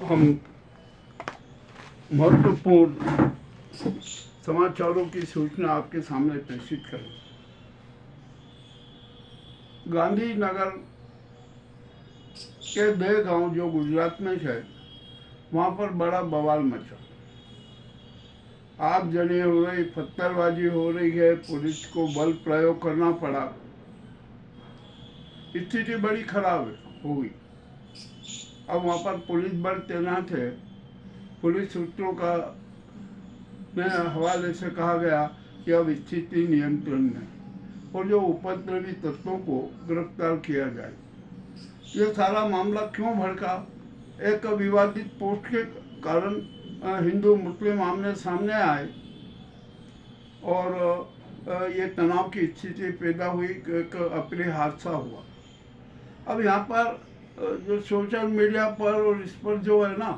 हम महत्वपूर्ण समाचारों की सूचना आपके सामने प्रेषित करें। गांधीनगर के दे गांव जो गुजरात में है, वहाँ पर बड़ा बवाल मचा। आगजनी हो रही, पत्थरबाजी हो रही है, पुलिस को बल प्रयोग करना पड़ा। स्थिति बड़ी खराब हो गई। अब वहाँ पर पुलिस बल तैनात है। पुलिस सूत्रों का हवाले से कहा गया कि अब स्थिति नियंत्रण में और जो उपद्रवी तत्वों को गिरफ्तार किया जाए। ये सारा मामला क्यों भड़का? एक विवादित पोस्ट के कारण हिंदू मुस्लिम आमने सामने आए और ये तनाव की स्थिति पैदा हुई, एक अप्रिय हादसा हुआ। अब यहाँ पर जो सोशल मीडिया पर और इस पर जो है ना,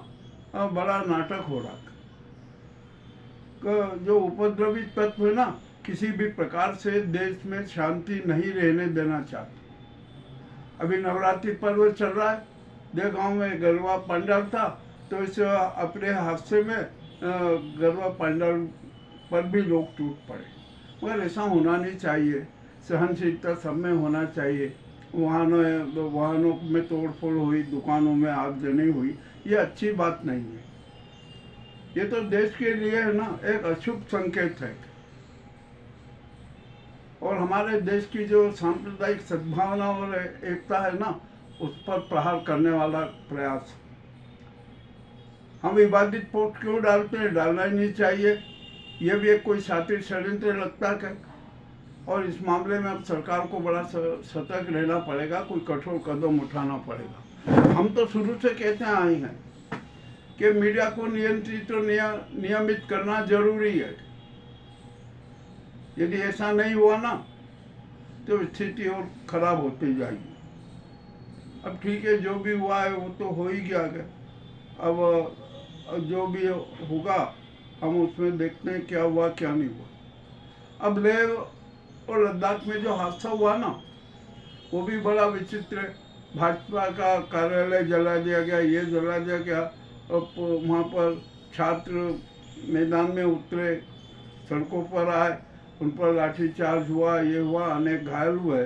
बड़ा नाटक हो रहा था। जो उपद्रवी तत्व है ना, किसी भी प्रकार से देश में शांति नहीं रहने देना चाहते। अभी नवरात्रि पर्व चल रहा है, दे गांव में गरबा पंडाल था, तो इस अपने हादसे में गरबा पंडाल पर भी लोग टूट पड़े। मगर ऐसा होना नहीं चाहिए। सहनशीलता सब में होना चाहिए। वाहनों में तोड़फोड़ हुई, दुकानों में आगजनी हुई, ये अच्छी बात नहीं है। ये तो देश के लिए है ना, एक अशुभ संकेत है और हमारे देश की जो सांप्रदायिक सद्भावना और एकता है ना, उस पर प्रहार करने वाला प्रयास। हम विवादित पोस्ट क्यों डालते हैं? डालना ही नहीं चाहिए। ये भी एक कोई शातिर षड्यंत्र लगता है और इस मामले में अब सरकार को बड़ा सतर्क रहना पड़ेगा, कोई कठोर कदम उठाना पड़ेगा। हम तो शुरू से कहते आए हैं कि मीडिया को नियंत्रित और नियमित करना जरूरी है। यदि ऐसा नहीं हुआ ना, तो स्थिति और खराब होती जाएगी। अब ठीक है, जो भी हुआ है वो तो हो ही गया है। अब जो भी होगा हम उसमें देखते हैं क्या हुआ क्या नहीं हुआ। अब लेह और लद्दाख में जो हादसा हुआ ना, वो भी बड़ा विचित्र है। भाजपा का कार्यालय जला दिया गया, ये जला दिया गया। वहाँ पर छात्र मैदान में उतरे, सड़कों पर आए, उन पर लाठीचार्ज हुआ, ये हुआ, अनेक घायल हुए।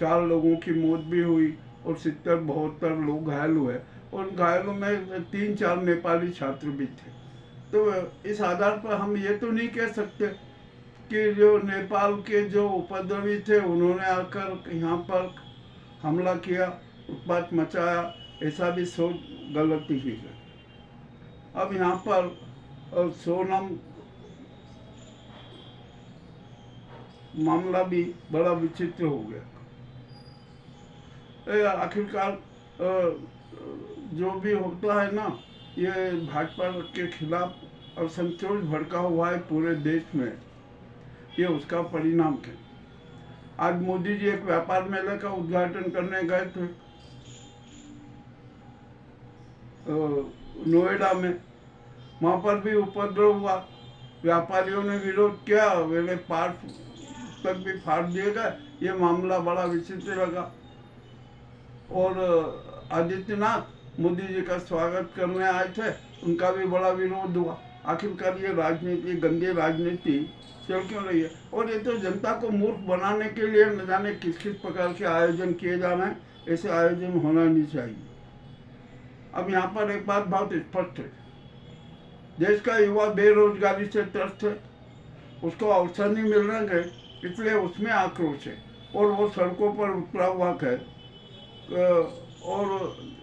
4 लोगों की मौत भी हुई और 70-72 लोग घायल हुए। उन घायलों में 3-4 नेपाली छात्र भी थे। तो इस आधार पर हम ये तो नहीं कह सकते कि जो नेपाल के जो उपद्रवी थे उन्होंने आकर यहाँ पर हमला किया, उत्पात मचाया। ऐसा भी सोच गलती ही है। अब यहाँ पर सोनम मामला भी बड़ा विचित्र हो गया। आखिरकार जो भी होता है ना, ये भाजपा के खिलाफ असंतोष भड़का हुआ है पूरे देश में। ये उसका परिणाम है। आज मोदी जी एक व्यापार मेले का उद्घाटन करने गए थे नोएडा में। वहाँ पर भी उपद्रव हुआ। व्यापारियों ने विरोध किया, वेले पार तक भी फाड़ दिए गए। ये मामला बड़ा विचित्र लगा। और आदित्यनाथ मोदी जी का स्वागत करने आए थे, उनका भी बड़ा विरोध हुआ। आखिरकार ये राजनीति, गंदी राजनीति चल क्यों रही है? और ये तो जनता को मूर्ख बनाने के लिए न जाने किस किस प्रकार के आयोजन किए जा रहे हैं। ऐसे आयोजन होना नहीं चाहिए। अब यहाँ पर एक बात बहुत स्पष्ट है, देश का युवा बेरोजगारी से त्रस्त है, उसको अवसर नहीं मिल रहे हैं, इसलिए उसमें आक्रोश है और वो सड़कों पर उतरा हुआ है। और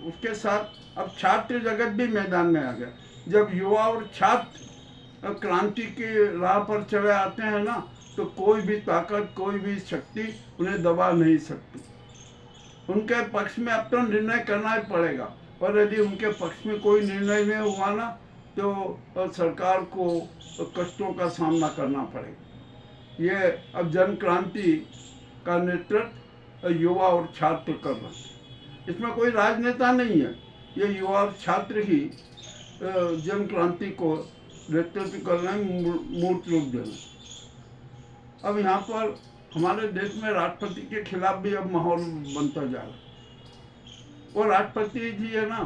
उसके साथ अब छात्र जगत भी मैदान में आ गया। जब युवा और छात्र क्रांति की राह पर चले आते हैं ना, तो कोई भी ताकत, कोई भी शक्ति उन्हें दबा नहीं सकती। उनके पक्ष में अब तो निर्णय करना ही पड़ेगा, और यदि उनके पक्ष में कोई निर्णय नहीं हुआ ना, तो सरकार को कष्टों का सामना करना पड़ेगा। ये अब जन क्रांति का नेतृत्व युवा और छात्र कर रहे हैं। इसमें कोई राजनेता नहीं है, ये युवा और छात्र ही जन क्रांति को नेतृत्व कर रहे हैं, मूर्त रूप दे रहे हैं। अब यहाँ पर हमारे देश में राष्ट्रपति के खिलाफ भी अब माहौल बनता जा रहा है। वो राष्ट्रपति जी है ना,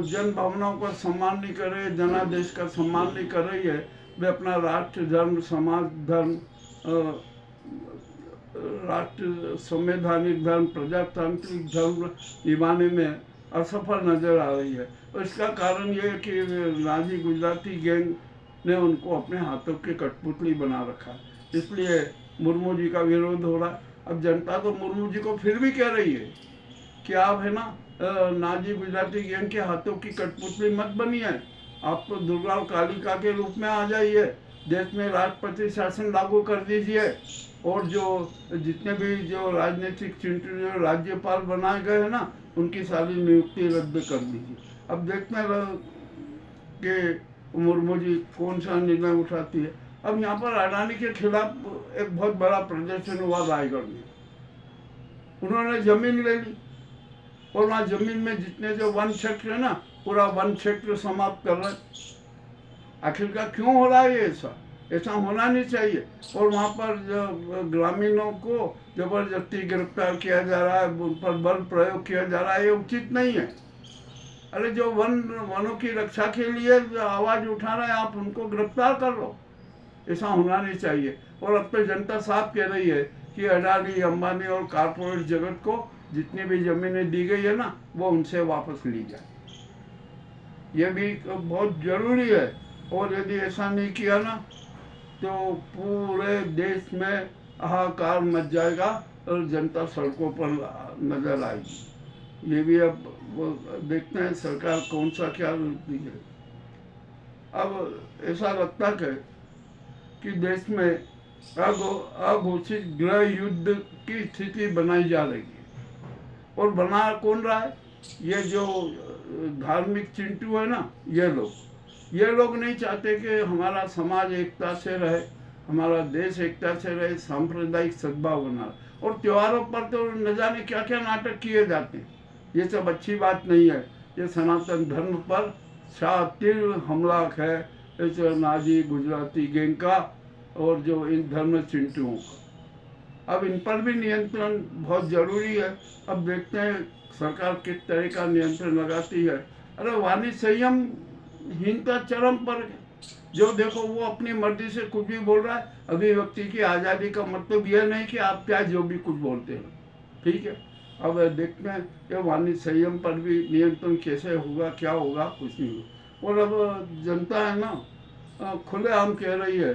जन भावनाओं का सम्मान नहीं कर रहे, जनादेश का सम्मान नहीं कर रही है। वे अपना राष्ट्र धर्म, समाज धर्म, राष्ट्र संवैधानिक धर्म, प्रजातांत्रिक धर्म निभाने में असफल नजर आ रही है। और इसका कारण ये है कि नाजी गुजराती गैंग ने उनको अपने हाथों की कठपुतली बना रखा है, इसलिए मुर्मू जी का विरोध हो रहा है। अब जनता तो मुर्मू जी को फिर भी कह रही है कि आप है ना नाजी गुजराती गैंग के हाथों की कठपुतली मत बनिए, आप तो दुर्गा और कालिका के रूप में आ जाइए, देश में राष्ट्रपति शासन लागू कर दीजिए, और जो जितने भी जो राजनीतिक चिंटू जो राज्यपाल बनाए गए हैं ना, उनकी सारी नियुक्ति रद्द कर दीजिए। अब देखते हैं कि मुर्मू जी कौन सा निर्णय उठाती है। अब यहाँ पर अडानी के खिलाफ एक बहुत बड़ा प्रदर्शन हुआ रायगढ़ में। उन्होंने जमीन ले ली और वहाँ जमीन में जितने जो वन क्षेत्र है ना, पूरा वन क्षेत्र समाप्त कर रहे। आखिरकार क्यों हो रहा है ऐसा होना नहीं चाहिए। और वहाँ पर जो ग्रामीणों को जबरदस्ती गिरफ्तार किया जा रहा है, उन पर बल प्रयोग किया जा रहा है, ये उचित नहीं है। अरे जो वनों की रक्षा के लिए आवाज उठा रहे हैं, आप उनको गिरफ्तार कर लो, ऐसा होना नहीं चाहिए। और अब तो जनता साफ कह रही है कि अडानी, अंबानी और कारपोरेट जगत को जितनी भी जमीनें दी गई है ना, वो उनसे वापस ली जाए। ये भी बहुत जरूरी है। और यदि ऐसा नहीं किया ना, तो पूरे देश में हाहाकार मच जाएगा और जनता सड़कों पर नजर आएगी। ये भी अब वो देखते हैं सरकार कौन सा क्या रूप है। अब ऐसा लगता है कि देश में अघोषित गृह युद्ध की स्थिति बनाई जा रही है। और बना कौन रहा है? ये जो धार्मिक चिंटू है ना, ये लोग नहीं चाहते कि हमारा समाज एकता से रहे, हमारा देश एकता से रहे, सांप्रदायिक सद्भाव बना। और त्योहारों पर तो न जाने क्या क्या नाटक किए जाते हैं। ये सब अच्छी बात नहीं है। ये सनातन धर्म पर शातिर हमला है इस नाजी गुजराती गैंग का और जो इन धर्म चिंटुओं का। अब इन पर भी नियंत्रण बहुत जरूरी है। अब देखते हैं सरकार किस तरह का नियंत्रण लगाती है। अरे वाणी संयम हीनता चरम पर है। जो देखो वो अपनी मर्जी से कुछ भी बोल रहा है। अभिव्यक्ति की आज़ादी का मतलब यह नहीं कि आप क्या जो भी कुछ बोलते हो, ठीक है। अब देखते हैं कि वाणी संयम पर भी नियंत्रण कैसे होगा, क्या होगा, कुछ नहीं होगा। और अब जनता है ना खुलेआम कह रही है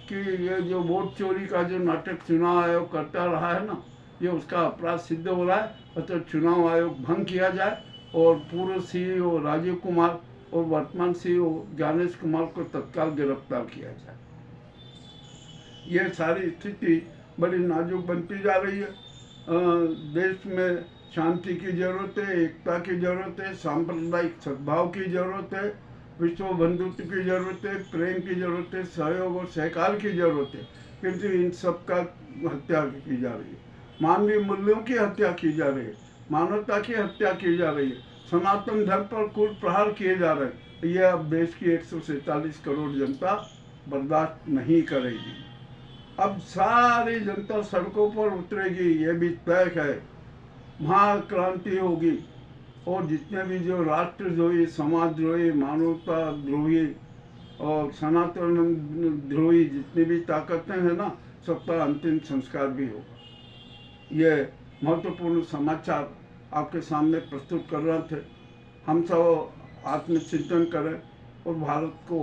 कि ये जो वोट चोरी का जो नाटक चुनाव आयोग करता रहा है ना, ये उसका अपराध सिद्ध हो रहा है। मतलब चुनाव आयोग भंग किया जाए और पूर्व सीईओ राजीव कुमार और वर्तमान सीईओ ज्ञानेश कुमार को तत्काल गिरफ्तार किया जाए। ये सारी स्थिति बड़ी नाजुक बनती जा रही है। देश में शांति की जरूरत है, एकता की जरूरत है, सांप्रदायिक सद्भाव की जरूरत है, विश्व बंधुत्व की जरूरत है, प्रेम की जरूरत है, सहयोग और सहकार की जरूरत है। किंतु इन सब का हत्या की जा रही है। मानवीय मूल्यों की हत्या की जा रही है, मानवता की हत्या की जा रही है, सनातन धर्म पर क्रूर प्रहार किए जा रहे हैं। यह अब देश की 147 करोड़ जनता बर्दाश्त नहीं करेगी। अब सारी जनता सड़कों पर उतरेगी, ये भी तय है। महाक्रांति होगी और जितने भी जो राष्ट्रद्रोही, समाजद्रोही, मानवता द्रोही और सनातन द्रोही जितनी भी ताकतें हैं ना, सबका अंतिम संस्कार भी होगा। ये महत्वपूर्ण समाचार आपके सामने प्रस्तुत कर रहे थे। हम सब आत्मचिंतन करें और भारत को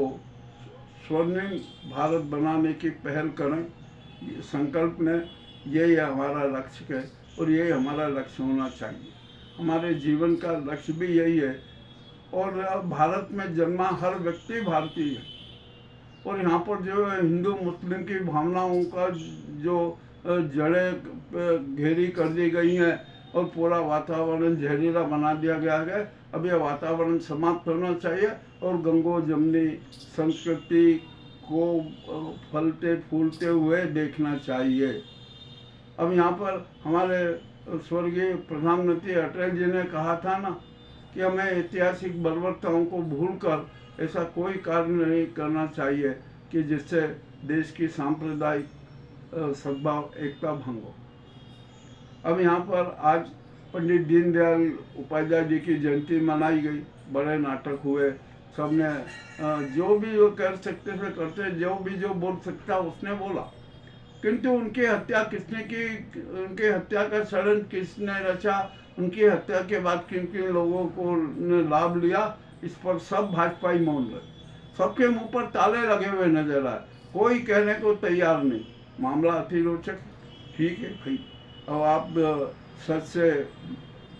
स्वर्णिम भारत बनाने की पहल करें। संकल्प में यही हमारा लक्ष्य है और यही हमारा लक्ष्य होना चाहिए। हमारे जीवन का लक्ष्य भी यही है। और भारत में जन्मा हर व्यक्ति भारतीय है। और यहाँ पर जो हिंदू मुस्लिम की भावनाओं का जो जड़ें घेरी कर दी गई हैं और पूरा वातावरण जहरीला बना दिया गया है। अब यह वातावरण समाप्त होना चाहिए और गंगो जमनी संस्कृति को फलते फूलते हुए देखना चाहिए। अब यहाँ पर हमारे स्वर्गीय प्रधानमंत्री अटल जी ने कहा था ना कि हमें ऐतिहासिक बर्बरताओं को भूलकर ऐसा कोई कार्य नहीं करना चाहिए कि जिससे देश की सांप्रदायिक सद्भाव एकता भंग हो। अब यहाँ पर आज पंडित दीनदयाल उपाध्याय जी की जयंती मनाई गई, बड़े नाटक हुए, सबने जो भी वो कर सकते थे करते, जो भी जो बोल सकता उसने बोला, किंतु उनकी हत्या किसने की, उनकी हत्या का षड्यंत्र किसने रचा, उनकी हत्या के बाद किन किन लोगों को ने लाभ लिया, इस पर सब भाजपाई मौन रहे। सबके मुंह पर ताले लगे हुए नजर आए, कोई कहने को तैयार नहीं। मामला अति रोचक, ठीक है भाई, अब आप सच से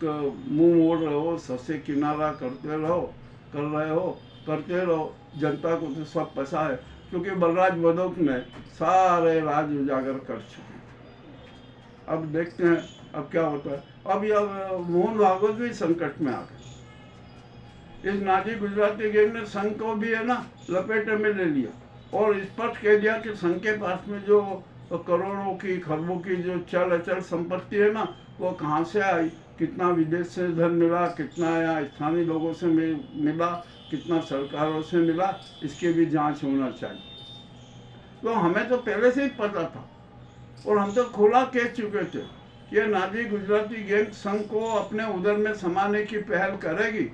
मुंह मोड़ रहे हो, सच से किनारा करते रहो, कर रहे हो, करते रहो, जनता को तो सब पता है, क्योंकि बलराज बड़ौत ने सारे राज उजागर कर चुके। अब देखते हैं अब क्या होता है। अब यह मोहन भागवत भी संकट में आ गए। इस नाजी गुजराती गैंग ने संघ को भी है ना लपेटे में ले लिया और स्पष्ट कह दिया कि संघ के पास में जो करोड़ों की खरबों की जो चल अचल संपत्ति है ना, वो कहाँ से आई, कितना विदेश से धन मिला, कितना यहाँ स्थानीय लोगों से मिला, कितना सरकारों से मिला, इसकी भी जांच होना चाहिए। तो हमें तो पहले से ही पता था और हम तो खुला कह चुके थे कि ये नाजी गुजराती गैंग संघ को अपने उदर में समाने की पहल करेगी,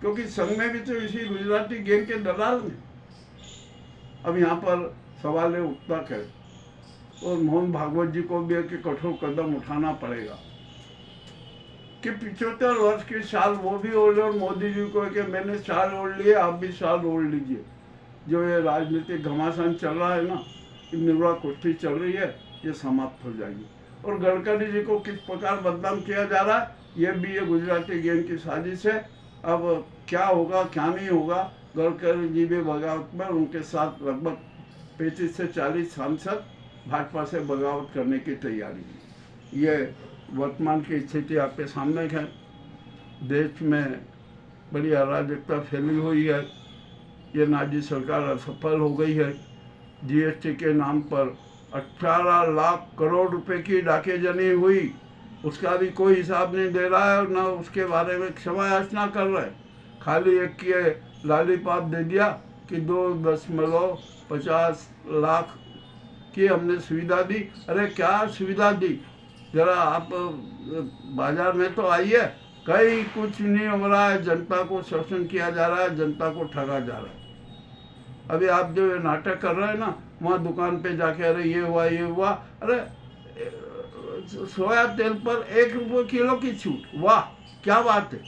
क्योंकि संघ में भी तो इसी गुजराती गैंग के दलाल हैं। अब यहाँ पर सवाल उठता है और मोहन भागवत जी को भी एक कठोर कदम उठाना पड़ेगा कि 75 वर्ष की साल वो भी ओढ़ ले और मोदी जी को कि मैंने साल ओढ़ लिए, आप भी साल ओढ़ लीजिए। जो ये राजनीतिक घमासान चल रहा है ना, निर्वाह कुश्ती चल रही है, ये समाप्त हो जाएगी। और गडकरी जी को किस प्रकार बदनाम किया जा रहा है, ये भी ये गुजराती गैंग की साजिश है। अब क्या होगा क्या नहीं होगा, गडकरी जी भी बगावत में, उनके साथ लगभग 35 से 40 सांसद भाजपा से बगावत करने की तैयारी है। ये वर्तमान की स्थिति आपके सामने है। देश में बड़ी अराजकता फैली हुई है, ये नाजी सरकार असफल हो गई है। जीएसटी के नाम पर 18 लाख करोड़ रुपए की डाकेजनी हुई, उसका भी कोई हिसाब नहीं दे रहा है और न उसके बारे में क्षमा याचना कर रहे हैं। खाली एक की लालीपाप दे दिया कि 2.50 लाख की हमने सुविधा दी। अरे क्या सुविधा दी, जरा आप बाजार में तो आइए, कहीं कुछ नहीं हो रहा है, जनता को शोषण किया जा रहा है, जनता को ठगा जा रहा है। अभी आप जो नाटक कर रहे हैं ना, वहाँ दुकान पे जाके अरे ये हुआ, अरे सोया तेल पर 1 रुपये किलो की छूट, वाह क्या बात है।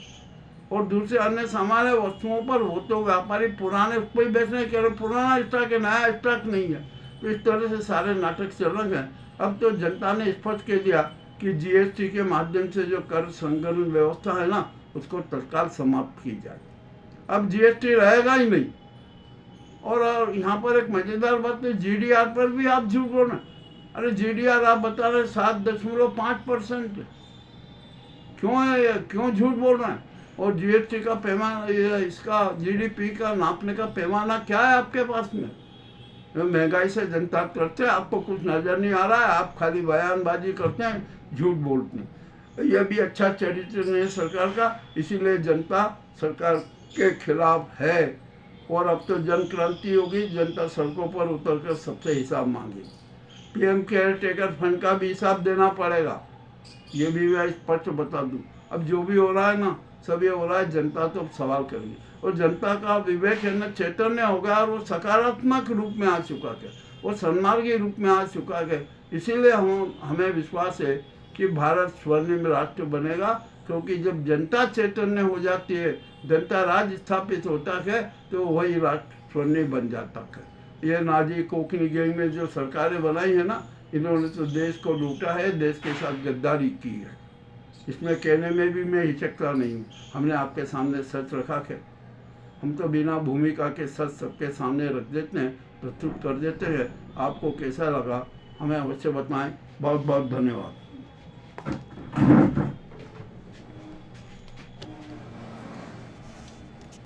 और दूसरे अन्य सामान्य वस्तुओं पर वो तो व्यापारी पुराने उस पर ही बेचने के, पुराना स्टॉक है, नया स्टॉक नहीं है। तो इस तरह से सारे नाटक चल रहे हैं। अब तो जनता ने स्पष्ट कह दिया कि जीएसटी के माध्यम से जो कर संकलन व्यवस्था है ना, उसको तत्काल समाप्त की जाए। अब जीएसटी रहेगा ही नहीं। और यहाँ पर एक मजेदार बात है, जीडीआर पर भी आप झूठ बोल रहे हैं। अरे जीडीआर आप बता रहे 7.5%, क्यों है, क्यों झूठ बोल रहे हैं? और जीएसटी का पैमाना, इसका जीडीपी का नापने का पैमाना क्या है आपके पास में? महंगाई से जनता करते हैं, आपको कुछ नजर नहीं आ रहा है, आप खाली बयानबाजी करते हैं, झूठ बोलते हैं। यह भी अच्छा चरित्र नहीं है सरकार का, इसीलिए जनता सरकार के खिलाफ है। और अब तो जन क्रांति होगी, जनता सड़कों पर उतरकर सबसे हिसाब मांगेगी। पीएम केयर टेकर फंड का भी हिसाब देना पड़ेगा, ये भी मैं स्पष्ट बता दूं। अब जो भी हो रहा है ना, सब ये हो रहा है, जनता तो सवाल करेगी और जनता का विवेक है ना, चैतन्य होगा और वो सकारात्मक रूप में आ चुका है, वो सन्मार्गी रूप में आ चुका है। इसीलिए हमें विश्वास है कि भारत स्वर्णिम राष्ट्र बनेगा, क्योंकि जब जनता चैतन्य हो जाती है, जनता राज स्थापित होता है, तो वही राष्ट्र स्वर्णिम बन जाता है। ये नाजी कोकनी गैंग ने जो सरकारें बनाई है ना, इन्होंने तो देश को लूटा है, देश के साथ गद्दारी की है। इसमें कहने में भी मैं हिचकता नहीं हूँ। हमने आपके सामने सच रखा है, हम तो बिना भूमिका के सच सबके सामने रख देते हैं, प्रस्तुत कर देते हैं। आपको कैसा लगा हमें अवश्य बताएं। बहुत बहुत धन्यवाद।